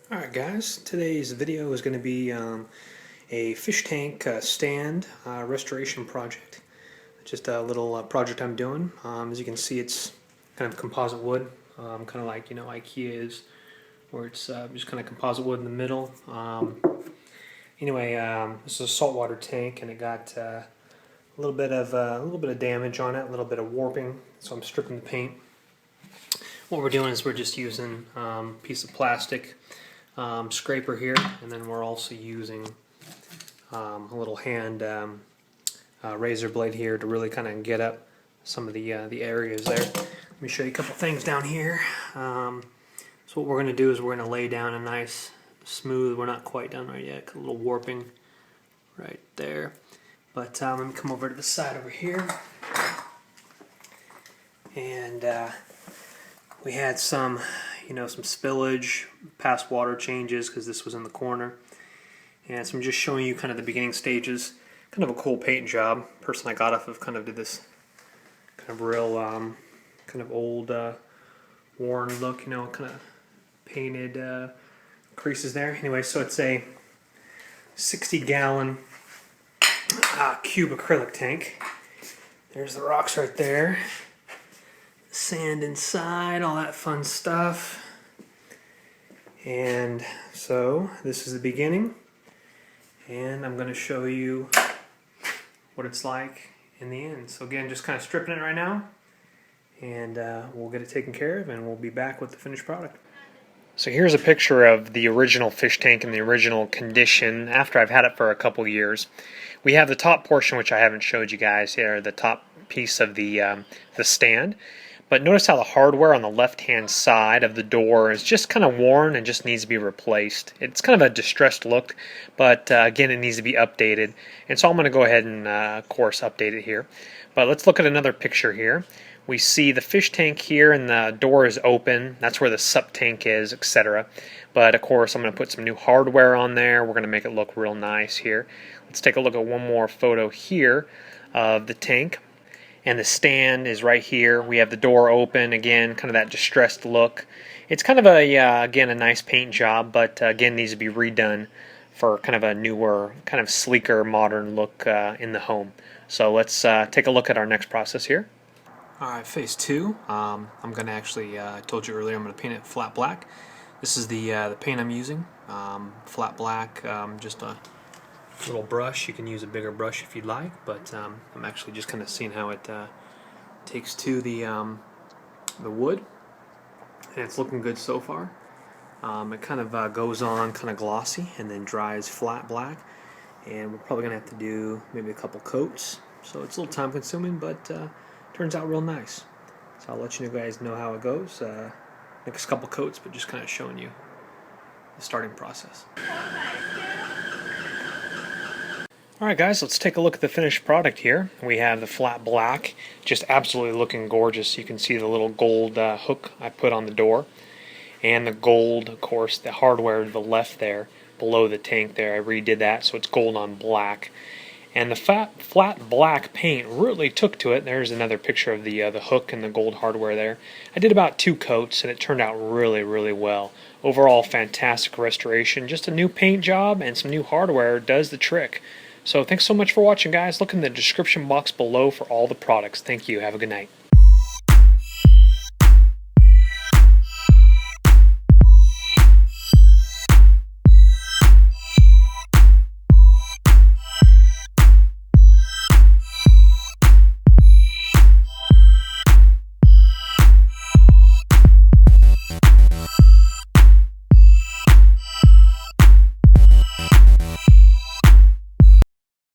Alright guys, today's video is going to be a fish tank stand restoration project. Just a little project I'm doing. As you can see, it's kind of composite wood, kind of like IKEA is, where it's just kind of composite wood in the middle. Anyway, this is a saltwater tank, and it got a little bit of damage on it, a little bit of warping. So I'm stripping the paint. What we're doing is we're just using a piece of plastic scraper here, and then we're also using a little hand razor blade here to really kind of get up some of the areas there. Let me show you a couple things down here. So what we're going to do is we're going to lay down a nice smooth, we're not quite done right yet, a little warping right there, but let me come over to the side over here, and we had some some spillage, past water changes because this was in the corner. And so I'm just showing you kind of the beginning stages. Kind of a cool paint job. Person I got off of kind of did this kind of real kind of old worn look, kind of painted creases there. Anyway, so it's a 60-gallon cube acrylic tank. There's the rocks right there. Sand inside, all that fun stuff. And so this is the beginning, and I'm going to show you what it's like in the end. So again, just kind of stripping it right now, and we'll get it taken care of, and we'll be back with the finished product. So here's a picture of the original fish tank in the original condition after I've had it for a couple years. We have the top portion, which I haven't showed you guys here, the top piece of the stand. But notice how the hardware on the left-hand side of the door is just kind of worn and just needs to be replaced. It's kind of a distressed look, but again, it needs to be updated. And so I'm going to go ahead and, of course, update it here. But let's look at another picture here. We see the fish tank here, and the door is open. That's where the sup tank is, etc. But, of course, I'm going to put some new hardware on there. We're going to make it look real nice here. Let's take a look at one more photo here of the tank. And the stand is right here. We have the door open, again, kind of that distressed look. It's kind of a, again, a nice paint job, but again, needs to be redone for kind of a newer, kind of sleeker, modern look in the home. So let's take a look at our next process here. Alright, phase two. I'm going to actually, I told you earlier, I'm going to paint it flat black. This is the paint I'm using, flat black, just a little brush. You can use a bigger brush if you'd like, but I'm actually just kind of seeing how it takes to the wood, and it's looking good so far. It kind of goes on kind of glossy and then dries flat black, and we're probably gonna have to do maybe a couple coats, so it's a little time consuming, but turns out real nice. So I'll let you guys know how it goes next couple coats, but just kind of showing you the starting process. Alright guys, let's take a look at the finished product here. We have the flat black, just absolutely looking gorgeous. You can see the little gold hook I put on the door, and the gold, of course, the hardware to the left there, below the tank there. I redid that so it's gold on black. And the flat black paint really took to it. There's another picture of the hook and the gold hardware there. I did about 2 coats, and it turned out really, really well. Overall, fantastic restoration. Just a new paint job and some new hardware does the trick. So thanks so much for watching, guys. Look in the description box below for all the products. Thank you. Have a good night.